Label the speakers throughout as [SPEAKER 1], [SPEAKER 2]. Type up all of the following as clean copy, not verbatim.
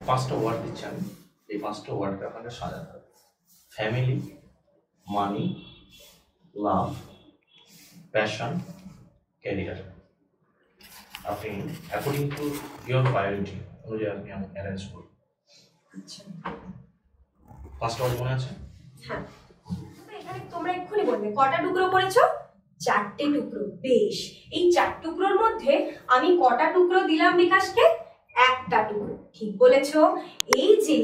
[SPEAKER 1] পাঁচটা ওয়ার্ড দিচ্ছি আমি, এই পাঁচটা ওয়ার্ডকে আপনাকে সাজাতে হবে। ফ্যামিলি, মানি, লাভ, প্যাশন, ক্যারিয়ার। আপনি অ্যাকর্ডিং টু ইয়োর প্রায়োরিটি অনুযায়ী আপনি অ্যারেঞ্জ করুন।
[SPEAKER 2] আচ্ছা,
[SPEAKER 1] পাঁচটা ওয়ার্ড মনে আছে?
[SPEAKER 2] হ্যাঁ। এখানে তোমরা এক্ষুনি বলবে কটা টুকরো করেছো? 4টে টুকরো। বেশ, এই 4 টুকরোর মধ্যে আমি কটা টুকরো দিলাম বিকাশকে? একটা টুকরো। ঠিক বলেছো। এই যে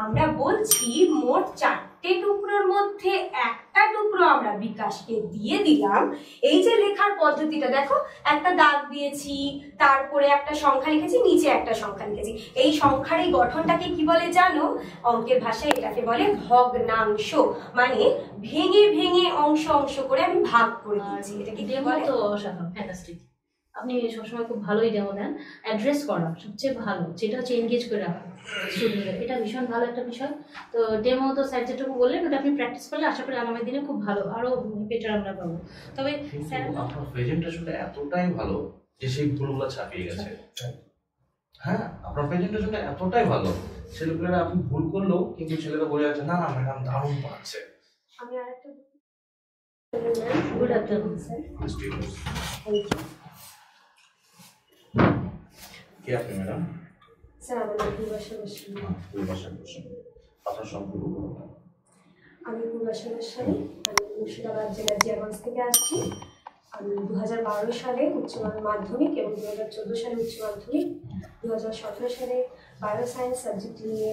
[SPEAKER 2] আমরা বলছি মোট 4টে টুকরোর মধ্যে একটা টুকরো আমরা বিকাশকে দিয়ে দিলাম। এই যে লেখার পদ্ধতিটা দেখো, একটা দাগ দিয়েছি, তারপরে একটা সংখ্যা লিখেছি, নিচে একটা সংখ্যা লিখেছি। এই সংখ্যার এই গঠনটাকে কি বলে জানো? অঙ্কের ভাষায় এটাকে বলে ভগ্নাংশ। মানে ভেঙে ভেঙে অংশ অংশ করে আমি ভাগ করে দিয়েছি। এটাকে কি বলে?
[SPEAKER 3] তো অসাধারণ, ফ্যান্টাস্টিক। আপনি সবসময় খুব ভালোই ডেমো দেন। অ্যাড্রেস করা সবচেয়ে ভালো, যেটা হচ্ছে এনগেজ করে রাখা স্টুডেন্টদের, এটা ভীষণ ভালো একটা বিষয়। তো ডেমো তো স্যার যেটুকু বললেন ওটা আপনি প্র্যাকটিস করলে আশা করি আগামী দিনে খুব ভালো, আরও বেটার আমরা পাবো। তবে স্যার
[SPEAKER 1] আপনার প্রেজেন্টেশনটা এতটাই ভালো যে সেই ভুলগুলো ছাপিয়ে গেছে। হ্যাঁ, আপনার প্রেজেন্টেশনটা এতটাই ভালো, ছেলেপেলেরা আপনি ভুল করলেও কিন্তু ছেলেরা বলে যাচ্ছে না না ম্যাডাম দারুণ পাচ্ছে।
[SPEAKER 2] আমি আরেকটা
[SPEAKER 3] গুড আফটারনুন স্যার।
[SPEAKER 1] কে আপনি ম্যাডাম?
[SPEAKER 2] স্যার আমাদের পূর্বাশা গোস্বামী।
[SPEAKER 1] পূর্বাশা গোস্বামী, আপনার সম্পূর্ণ বলুন।
[SPEAKER 2] আমি পূর্বাশা গোস্বামী, আমি মুর্শিদাবাদ জেলার জিয়াগঞ্জ থেকে আসছি। আমি 2012 সালে উচ্চ মাধ্যমিক এবং 2014 সালে উচ্চ মাধ্যমিক, 2017 সালে বায়োসায়েন্স সাবজেক্ট নিয়ে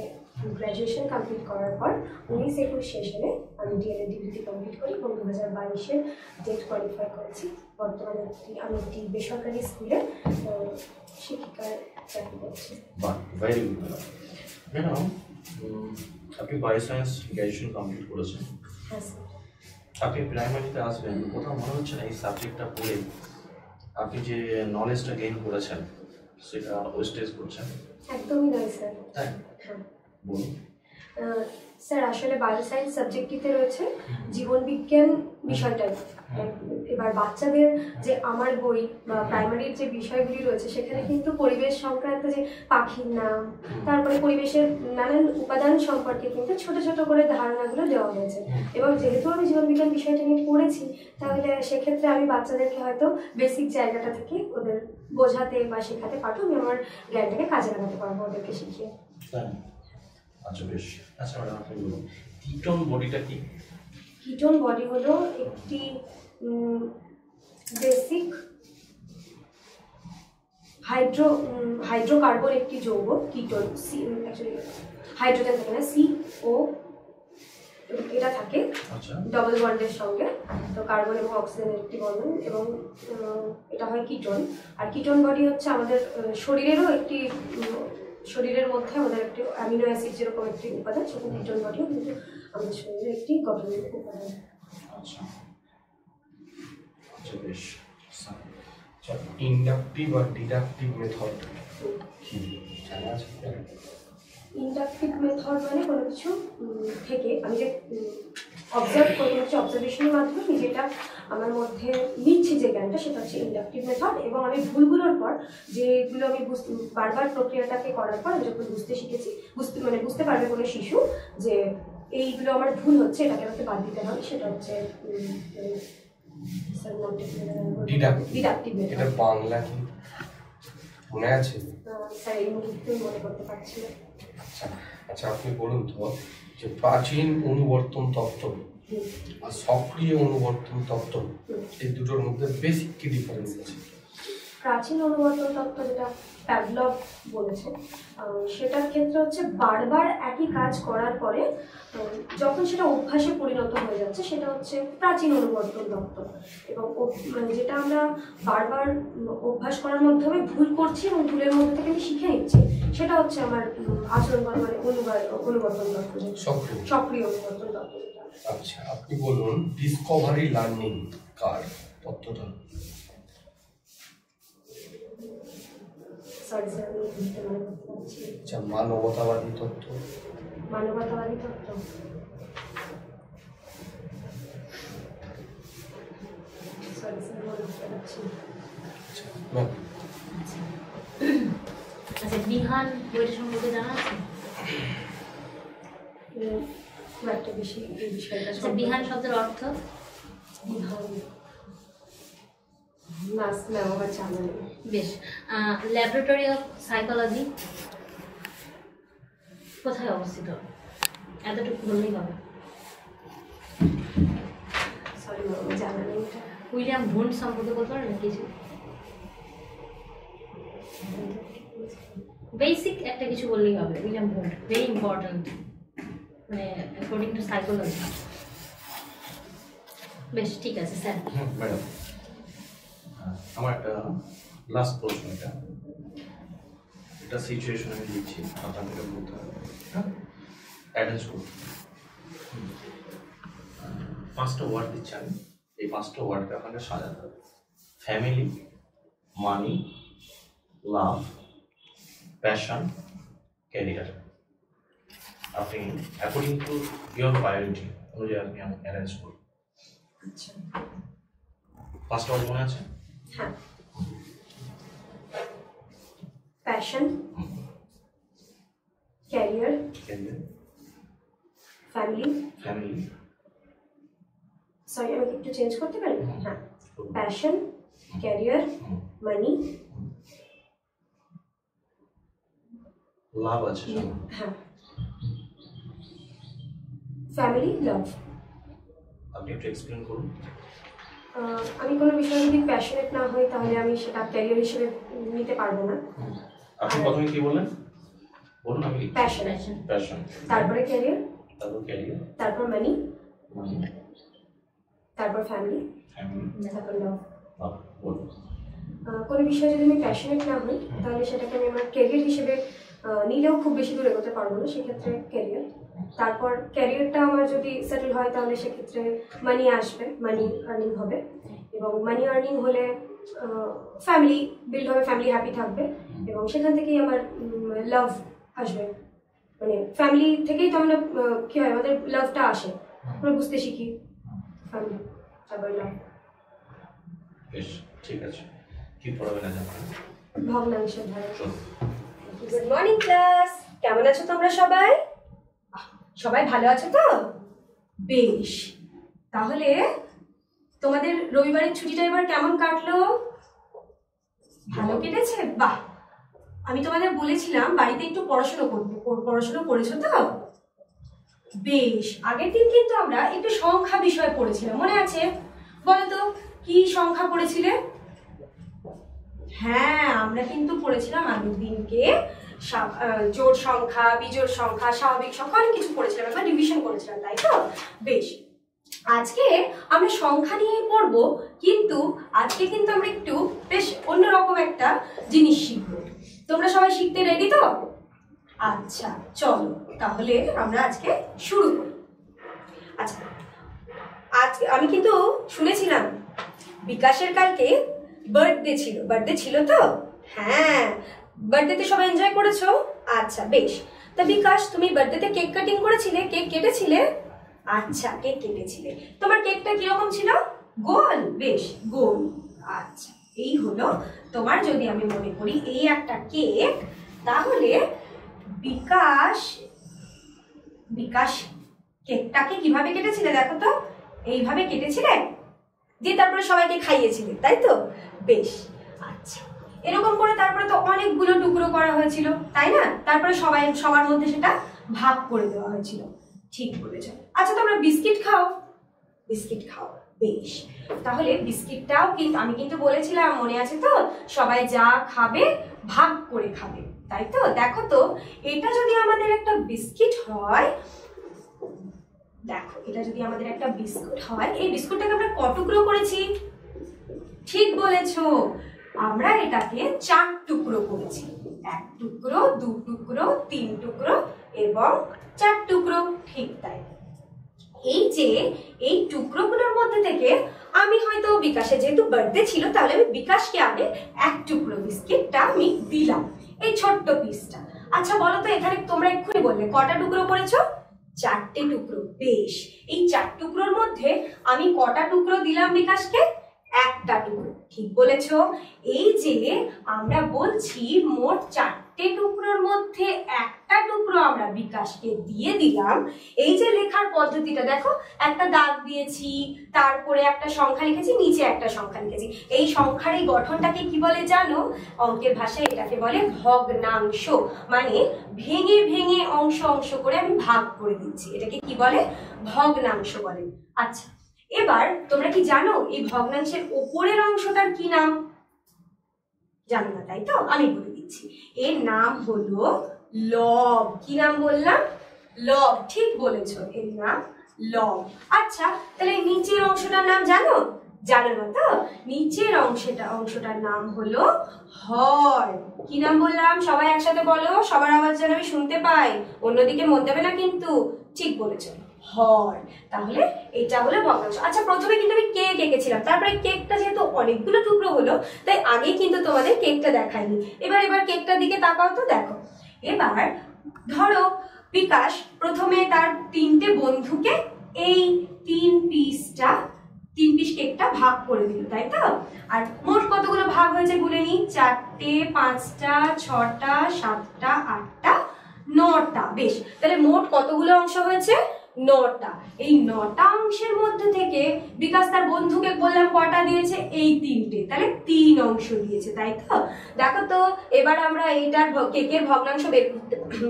[SPEAKER 2] গ্র্যাজুয়েশন কমপ্লিট করার পর 19-21 সেশনে আমি ডিএলএড ডিগ্রি কমপ্লিট করি এবং 2022-এর ডেট কোয়ালিফাই করেছি। বর্তমানে আমি একটি বেসরকারি স্কুলে শিক্ষিকার চাকরি করছি।
[SPEAKER 1] বাহ, ভেরি গুড ম্যাডাম। আপনি বায়োসায়েন্স গ্র্যাজুয়েশন কমপ্লিট করেছেন।
[SPEAKER 2] হ্যাঁ স্যার।
[SPEAKER 1] আপনি প্রাইমারিতে আসবেন, কোথাও মনে হচ্ছে না এই সাবজেক্টটা পড়ে আপনি যে নলেজটা গেইন করেছেন সেটা ওয়েস্টেজ করছেন?
[SPEAKER 2] একদমই নয় স্যার।
[SPEAKER 1] হ্যাঁ,
[SPEAKER 2] হ্যাঁ
[SPEAKER 1] বলুন।
[SPEAKER 2] স্যার আসলে বায়োসায়েন্স সাবজেক্টটিতে রয়েছে জীবন বিজ্ঞান বিষয়টাই। এবার বাচ্চাদের যে আমার বই বা প্রাইমারির যে বিষয়গুলি রয়েছে সেখানে কিন্তু পরিবেশ সংক্রান্ত যে পাখির নাম, তারপরে পরিবেশের নানান উপাদান সম্পর্কে কিন্তু ছোট ছোট করে ধারণাগুলো দেওয়া হয়েছে। এবং যেহেতু আমি জীবন বিজ্ঞান বিষয়টা নিয়ে পড়েছি, তাহলে সেক্ষেত্রে আমি বাচ্চাদেরকে হয়তো বেসিক জায়গাটা থেকে ওদের বোঝাতে বা শেখাতে পারবো, আমি আমার জ্ঞানটাকে কাজে লাগাতে পারবো ওদেরকে শিখিয়ে।
[SPEAKER 1] আচ্ছা বেশ। আচ্ছা ম্যাডাম, আপনি বলুন কিটোন বডিটা কি?
[SPEAKER 2] কিটোন বডি হলো একটি বেসিক হাইড্রোকার্বন একটি যৌগ। কিটোন অ্যাকচুয়ালি হাইড্রোজেন থাকে না, CO এটা থাকে ডবল বন্ডের সঙ্গে। তো কার্বন এবং অক্সিজেনের একটি বন্ধন, এবং এটা হয় কিটোন। আর কিটোন বডি হচ্ছে আমাদের শরীরেরও একটি, শরীরের মধ্যে আমাদের একটি অ্যামিনো অ্যাসিড যেরকম একটি উপাদান, সেরকম কিটোন বডিও কিন্তু আমাদের শরীরের একটি গঠনের উপাদান।
[SPEAKER 1] আচ্ছা আচ্ছা বেশ। ইন্ডাকটিভ আর ডিডাকটিভ মেথড কি জানা আছে?
[SPEAKER 2] ইন্ডাকটিভ মেথড মানে কোনো কিছু থেকে আমি যে অবজার্ভ করি, হচ্ছে অবজারভেশনের মাধ্যমে যেটা আমার মধ্যে নিচ্ছি যে জ্ঞানটা, সেটা হচ্ছে ইন্ডাকটিভ মেথড। এবং আমি ভুলগুলোর পর যেগুলো আমি বারবার প্রক্রিয়াটাকে করার পর আমি যখন বুঝতে শিখেছি, বুঝতে পারবে কোনো শিশু যে এইগুলো আমার ভুল হচ্ছে, এটাকে আমাকে বাদ দিতে হবে, সেটা হচ্ছে ডিডাকটিভ মেথড।
[SPEAKER 4] এটা বাংলা কি মনে আছে?
[SPEAKER 2] স্যার এই মুহূর্তে মনে করতে পারছি না।
[SPEAKER 4] আচ্ছা আচ্ছা, আপনি বলুন তো যে প্রাচীন অনুবর্তন তত্ত্ব আর সক্রিয় অনুবর্তন তত্ত্ব এই দুটোর মধ্যে বেসিক কি ডিফারেন্স আছে?
[SPEAKER 2] প্রাচীন অনুবর্তন তত্ত্ব যেটা প্যাভলভ বলেছে, সেটার ক্ষেত্রে হচ্ছে বারবার একই কাজ করার পরে যখন সেটা অভ্যাসে পরিণত হয়ে যাচ্ছে, সেটা হচ্ছে প্রাচীন অনুবর্তন তত্ত্ব। এবং যেটা আমরা বারবার অভ্যাস করার মাধ্যমে ভুল করছি এবং ভুলের মধ্যে থেকে আমি শিখে নিচ্ছি, সেটা হচ্ছে আমার আচরণ মানে অনুবর্তন তত্ত্ব, সক্রিয় অনুবর্তন তত্ত্ব।
[SPEAKER 4] আচ্ছা, আপনি বলুন ডিসকভারি লার্নিং কার তত্ত্বটা? আচ্ছা, মানবতাবাদী তত্ত্ব।
[SPEAKER 2] মানবতাবাদী তত্ত্ব
[SPEAKER 3] আচ্ছা, বিহান বইটা সম্পর্কে জানা আছে?
[SPEAKER 2] আসলে খুব একটা বেশি এই বিষয়টা
[SPEAKER 3] আচ্ছা, বিহান শব্দের অর্থ?
[SPEAKER 2] বিহান নাস ম্যাম আমার জানা নেই।
[SPEAKER 3] বেশ। ল্যাবরেটরি অফ সাইকোলজি কোথায় অবস্থিত? এতটুকু বললেই হবে।
[SPEAKER 2] সরি ম্যাম আমার জানা নেই এটা।
[SPEAKER 3] উইলিয়াম ভুন্ড সম্পর্কে বলতে পারেন কিছু? বেসিক একটা কিছু বললেই হবে। উইলিয়াম ভুন্ড ভেরি ইম্পর্ট্যান্ট, মানে অ্যাকর্ডিং টু সাইকোলজি। বেশ, ঠিক আছে স্যার।
[SPEAKER 1] ম্যাডাম, আমার একটা লাস্ট প্রশ্ন, এটা সিচুয়েশন আমি দিচ্ছি, আপনাকে এটা বলতে হবে, হ্যাঁ, অ্যাটেন্ড করুন। 5টা ওয়ার্ড দিচ্ছি আমি, এই 5টা ওয়ার্ডকে আপনাকে সাজাতে হবে। ফ্যামিলি, মানি, লাভ, প্যাশন, ক্যারিয়ার। আপনি অ্যাকর্ডিং টু ইয়োর প্রায়োরিটি অনুযায়ী আপনি অ্যারেঞ্জ করুন।
[SPEAKER 2] আচ্ছা
[SPEAKER 1] 5টা ওয়ার্ড মনে আছে?
[SPEAKER 2] হ্যাঁ, passion, career,
[SPEAKER 1] career,
[SPEAKER 2] family.
[SPEAKER 1] Family,
[SPEAKER 2] sorry আমাকে একটু চেঞ্জ করতে পারি? হ্যাঁ, প্যাশন, ক্যারিয়ার, মানি,
[SPEAKER 1] লাভ আছে সব।
[SPEAKER 2] হ্যাঁ, ফ্যামিলি, লাভ।
[SPEAKER 1] আপনি একটু এক্সপ্লেন করুন।
[SPEAKER 2] আমি কোনো বিষয়ে যদি প্যাশনেট না হই তাহলে আমি সেটা ক্যারিয়ার হিসেবে নিতে পারবো না।
[SPEAKER 1] আপনি প্রথমে কি বললেন? বলুন। আমি
[SPEAKER 2] প্যাশন,
[SPEAKER 1] প্যাশন,
[SPEAKER 2] তারপরে ক্যারিয়ার,
[SPEAKER 1] তারপর ক্যারিয়ার,
[SPEAKER 2] তারপর মানি,
[SPEAKER 1] মানি,
[SPEAKER 2] তারপর ফ্যামিলি,
[SPEAKER 1] ফ্যামিলি,
[SPEAKER 2] তারপর লাভ।
[SPEAKER 1] লাভ। বলুন।
[SPEAKER 2] কোনো বিষয়ে যদি আমি প্যাশনেট না হই তাহলে সেটাকে আমি আমার ক্যারিয়ার হিসেবে নিলেও খুব বেশি দূর এগোতে পারবো না, সেক্ষেত্রে ক্যারিয়ার। তারপর ক্যারিয়ারটা আমার যদি সেটেল হয় তাহলে সেক্ষেত্রে মানি আসবে, মানি আর্নিং হবে, এবং মানি আর্নিং হলে ফ্যামিলি বিল্ড হবে, ফ্যামিলি হ্যাপি থাকবে, এবং সেখান থেকেই আমার লাভ আসবে। মানে ফ্যামিলি থেকেই তো আমরা কী হয়, আমাদের লাভটা আসে, আমরা বুঝতে শিখি। ফ্যামিলি, তারপর লাভ।
[SPEAKER 1] বেশ, ঠিক আছে। কি পড়াবেন আজ আপনারা?
[SPEAKER 2] ভগ্নাংশের ধারা।
[SPEAKER 1] চলুন।
[SPEAKER 2] গুড মর্নিং ক্লাস, কেমন আছো তোমরা সবাই? সবাই ভালো আছো তো? বেশ, তাহলে তোমাদের রবিবারের ছুটিটা এবার কেমন কাটলো? ভালো কেটেছে? বাহ, আমি তোমাদের বলেছিলাম বাড়িতে একটু পড়াশোনা করতে, পড়াশোনা করেছো তো? বেশ, আগের দিন কিন্তু আমরা একটু সংখ্যা বিষয়ে পড়েছিলাম, মনে আছে? বলো তো কি সংখ্যা পড়েছিলে? হ্যাঁ, আমরা কিন্তু পড়েছিলাম আগের দিনকে জোড় সংখ্যা, বিজোড় সংখ্যা, স্বাভাবিক সংখ্যা, অনেক কিছু পড়েছিলাম, আমরা ডিভিশন করেছিলাম, তাই তো? বেশ, আজকে আমরা সংখ্যা নিয়ে পড়বো, কিন্তু আজকে কিন্তু আমরা একটু বেশ অন্যরকম একটা জিনিস শিখবো। তোমরা সবাই শিখতে রেডি তো? আচ্ছা চলো তাহলে আমরা আজকে শুরু করি। আচ্ছা, আজকে আমি কিন্তু শুনেছিলাম বিকাশের কালকে বার্থডে ছিল, বার্থডে ছিল তো? হ্যাঁ, বার্থডেতে সবাই এনজয় করেছো? আচ্ছা বেশ, তা বিকাশ তুমি বার্থডেতে কেক কাটিং করেছিলে, কেক কেটেছিলে? আচ্ছা, কেক কেটেছিলে। তোমার কেকটা কিরকম ছিল? গোল? বেশ, গোল। আচ্ছা, এই হলো তোমার, যদি আমি মনে করি এই একটা কেক, তাহলে বিকাশ কেকটাকে কিভাবে কেটেছিলে দেখো তো? এইভাবে কেটেছিলে, দিয়ে তারপরে সবাইকে খাইয়েছিলে, তাই তো? বেশ, আচ্ছা, এরকম করে তারপরে তো অনেকগুলো টুকরো করা হয়েছিল, তাই না? তারপরে সবার মধ্যে সেটা ভাগ করে দেওয়া হয়েছিল। ঠিক বলেছ। আচ্ছা, তোমরা বিস্কিট খাও? বিস্কিট খাও, বেশ, তাহলে বিস্কিটটাও কিন্তু আমি কিন্তু বলেছিলাম, মনে আছে তো? সবাই যা খাবে ভাগ করে খাবে, তাই তো? দেখো তো, এটা যদি আমাদের একটা বিস্কিট হয়, দেখো এটা যদি আমাদের একটা বিস্কুট হয়, এই বিস্কুটটাকে আমরা ক টুকরো করেছি? ঠিক বলেছো, আমরা এটাকে 4 টুকরো করেছি। 1 টুকরো, 2 টুকরো, 3 টুকরো এবং 4 টুকরো। ঠিক তাই। এই যে এই টুকরোগুলোর মধ্যে থেকে আমি হয়তো বিকাশে, যেহেতু বার্থডে ছিল, তাহলে আমি বিকাশকে আগে 1 টুকরো বিস্কিটটা আমি দিলাম, এই ছোট্ট পিসটা। আচ্ছা বলো তো, এখানে তোমরা এক্ষুনি বললে কটা টুকরো করেছো? 4টে টুকরো। বেশ, এই 4 টুকরোর মধ্যে আমি কটা টুকরো দিলাম বিকাশকে? 1টা টুকরো। ঠিক বলেছ। এই যে আমরা বলছি মোট 4টে টুকরোর মধ্যে 1টা টুকরো আমরা আমরা বিকাশকে দিয়ে দিলাম, এই যে লেখার পদ্ধতিটা দেখো, একটা দাগ দিয়েছি, তারপরে একটা সংখ্যা লিখেছি, নিচে একটা সংখ্যা লিখেছি। এই সংখ্যার এই গঠনটাকে কি বলে জানো? অঙ্কের ভাষায় এটাকে বলে ভগ্নাংশ। মানে ভেঙে ভেঙে অংশ অংশ করে আমি ভাগ করে দিচ্ছি, এটাকে কি বলে? ভগ্নাংশ বলে। আচ্ছা, এবার তোমরা কি জানো এই ভগ্নাংশের উপরের অংশটার কি নাম? জানো না, তাই তো? আমি বলে দিচ্ছি, এর নাম হলো লব। কি নাম বললাম? লব। ঠিক বলেছো, এর নাম লব। আচ্ছা, তাহলে নিচের অংশটার নাম জানো? জানো না তো? নিচের অংশটার নাম হলো হর। কি নাম বললাম? সবাই একসাথে বলো, সবার আওয়াজ যেন আমি শুনতে পাই, অন্যদিকে মন দেবে না কিন্তু। ঠিক বলেছো, হর। তাহলে এটা হলো ভগ্নাংশ। আচ্ছা, প্রথমে কিন্তু আমি কেক এঁকেছিলাম, তারপরে কেকটা যেহেতু অনেকগুলো টুকরো হলো, তাই আগে কিন্তু তোমাদের কেকটা দেখাইনি। এবার কেকটার দিকে তাকাও তো, দেখো। এবার ধরো বিকাশ প্রথমে তার 3টে বন্ধুকে এই 3 পিস কেকটা ভাগ করে দিল, তাই তো? আর মোট কতগুলো ভাগ হয়েছে বলে নি? 4টে, 5টা, 6টা, 7টা, 8টা, 9টা। বেশ, তাহলে মোট কতগুলো অংশ হয়েছে? 9টা। এই 9টা অংশের মধ্যে থেকে বিকাশ তার বন্ধুকে বললাম কটা দিয়েছে? এই 3টে, তাহলে 3 অংশ দিয়েছে, তাই তো? দেখো তো, এবার আমরা এইটার কেকের ভগ্নাংশ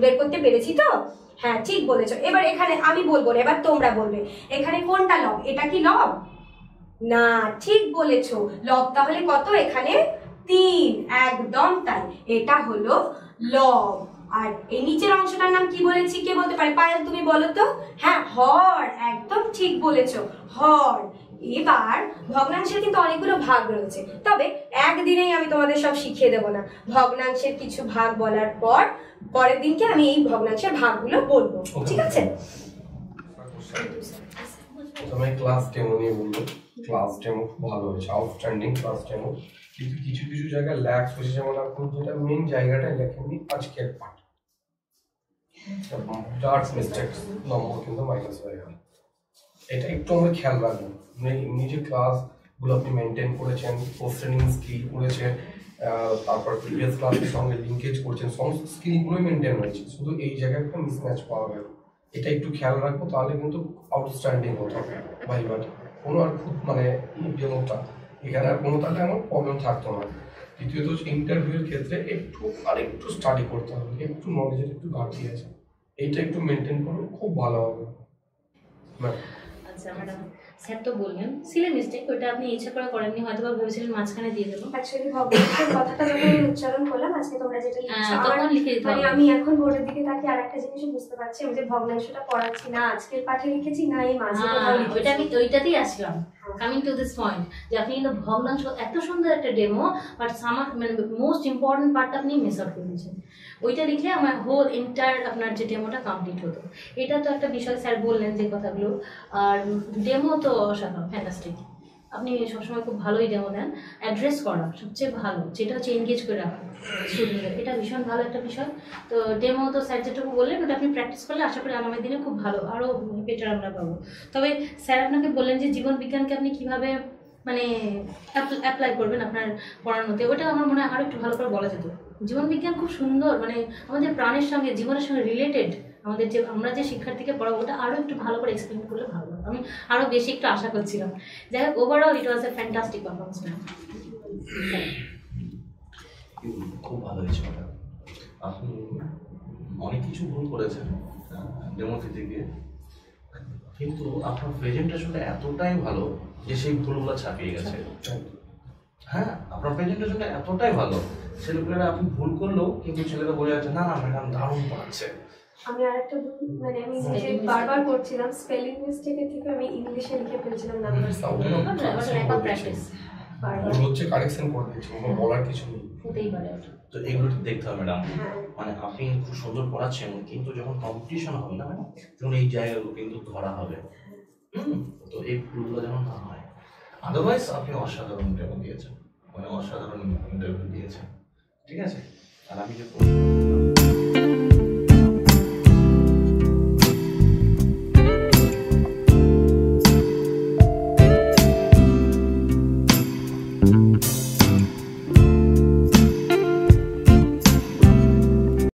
[SPEAKER 2] বের করতে পেরেছি তো? হ্যাঁ, ঠিক বলেছো। এবার এখানে আমি বলবো না, এবার তোমরা বলবে এখানে কোনটা লব? এটা কি লব? না, ঠিক বলেছো, লব তাহলে কত? এখানে 3। একদম তাই, এটা হলো লব। আর এই নিচের অংশটার নাম কি বলেছি? কে বলতে পারে? পায়েল, তুমি বলো তো। হ্যাঁ, হর। একদম ঠিক বলেছো, হর। এবার ভগ্নাংশের কিন্তু অনেকগুলো ভাগ রয়েছে, তবে একদিনেই আমি তোমাদের সব শিখিয়ে দেবো না। ভগ্নাংশের কিছু ভাগ বলার পর পরের দিনকে আমি এই ভগ্নাংশের ভাগগুলো বলবো, ঠিক আছে?
[SPEAKER 4] প্রথমে ক্লাস ডেমো নিয়ে বলবো। ক্লাস ডেমো খুব ভালো হয়েছে, আউটস্ট্যান্ডিং ক্লাস ডেমো। কিন্তু কিছু কিছু জায়গায় ল্যাক্স হয়েছে, যেমন আপনি যেটা মেন জায়গাটায় লেখেননি আজকের পাঠ, ডার্ক মিস্টেকস, নম্বর কিন্তু মাইনাস হয়ে গেল। এটা একটু আমরা খেয়াল রাখবো। নিজে ক্লাসগুলো আপনি মেনটেন করেছেন, পোস্ট ট্রেনিং স্কিল করেছেন, তারপর প্রিভিয়াস ক্লাসের সঙ্গে লিঙ্কেজ করছেন, সমস্ত স্কিলগুলোই মেনটেন হয়েছে, শুধু এই জায়গায় একটা মিসম্যাচ পাওয়া গেল। এটা একটু খেয়াল রাখবো, তাহলে কিন্তু আউটস্ট্যান্ডিং হতো ভাইবাটা। কোনো আর খুব মানে ডেমোটা এখানে আর কোনো তাহলে আমার প্রবলেম থাকতো না। দ্বিতীয়ত ইন্টারভিউর ক্ষেত্রে একটু স্টাডি করতে হবে, একটু নলেজের একটু ঘাটতি আছে, এইটা একটু মেনটেন করলে খুব ভালো হবে।
[SPEAKER 3] আচ্ছা ম্যাডাম, স্যার তো বললেন সিলি মিস্টেক, ওটা আপনি ইচ্ছা করে করেননি, হয়তো বা ভেবেছিলেন মাঝখানে দিয়ে দেবো।
[SPEAKER 2] অ্যাকচুয়ালি ভগ্নাংশের কথাটা যখন আমি উচ্চারণ করলাম আজকে, তোমরা যেটা লিখছো,
[SPEAKER 3] তখন লিখে দিতে
[SPEAKER 2] মানে
[SPEAKER 3] হবে।
[SPEAKER 2] আমি এখন বোর্ডের দিকে তাকিয়ে আরেকটা জিনিস বুঝতে পারছি, আমি যে ভগ্নাংশটা পড়াচ্ছি না আজকের পাঠে লিখেছি, না এই মাঝে কোথাও লিখেছি।
[SPEAKER 3] ওইটাতেই আসলাম, কামিং টু দিস পয়েন্ট, যে আপনি কিন্তু ভগ্নাংশ এত সুন্দর একটা ডেমো, বাট মানে মোস্ট ইম্পর্টেন্ট পার্টটা আপনি মিস আউট করে দিয়েছেন। ওইটা লিখলে আমার হোল এন্টায়ার আপনার যে ডেমোটা কমপ্লিট হতো। এটা তো একটা বিষয়, স্যার বললেন যে কথাগুলো। আর ডেমো তো অসাধারণ, ফ্যান্টাস্টিক। আপনি সবসময় খুব ভালোই ডেমো দেন। অ্যাড্রেস করা সবচেয়ে ভালো, যেটা হচ্ছে এনগেজ করে রাখা স্টুডেন্টদের, এটা ভীষণ ভালো একটা বিষয়। তো ডেমো তো স্যার যেটুকু বললেন, ওটা আপনি প্র্যাকটিস করলে আশা করি আগামী দিনে খুব ভালো, আরও বেটার আমরা পাবো। তবে স্যার আপনাকে বললেন যে জীবন বিজ্ঞানকে আপনি কীভাবে মানে অ্যাপ্লাই করবেন আপনার পড়ানোতে, ওটা আমার মনে হয় আরও একটু ভালো করে বলা যেত। জীবন বিজ্ঞান খুব সুন্দর, মানে আমাদের প্রাণের সঙ্গে, জীবনের সঙ্গে রিলেটেড। আমাদের যে আমরা যে শিক্ষার্থীকে পড়াবো, ওটা আরও একটু ভালো করে এক্সপ্লেন করলে ভালো হতো। আমি আরও বেশি একটু আশা করছিলাম। যাই হোক, overall it was a fantastic performance ma'am.
[SPEAKER 1] খুব ভালো হয়েছে ম্যাডাম, আপনি অনেক কিছু ভুল করেছেন ডেমোতে থেকে, কিন্তু আপনার প্রেজেন্টেশনটা এতটাই ভালো যে সেই ভুলগুলো ছাপিয়ে গেছে। হ্যাঁ, আপনার প্রেজেন্টেশনটা এতটাই ভালো, ছেলেপেলেরা আপনি ভুল করলেও কিন্তু ছেলেরা বলে যাচ্ছে না না ম্যাডাম দারুণ পড়াচ্ছে।
[SPEAKER 2] আমি আরেকটা মানে আমি নিজে বারবার করছিলাম, স্পেলিং মিস্টেকের থেকে আমি ইংলিশে লিখে ফেলছিলাম নাম্বার।
[SPEAKER 3] প্র্যাকটিস
[SPEAKER 4] হচ্ছে কারেকশন করে দিচ্ছি, বলার কিছু নেই।
[SPEAKER 3] হতেই পারে।
[SPEAKER 1] তো এগুলো দেখতে হবে ম্যাডাম, মানে আপনি খুব সুন্দর পড়াচ্ছেন, কিন্তু যখন কম্পিটিশন হবে না ম্যাডাম, তখন এই জায়গাগুলো কিন্তু ধরা হবে। তো এই ভুলগুলো যেন না হয়। আদারওয়াইজ আপনি অসাধারণ ইন্টারভিউ দিয়েছেন, মানে অসাধারণ ইন্টারভিউ দিয়েছেন, ঠিক আছে। আর আমি যে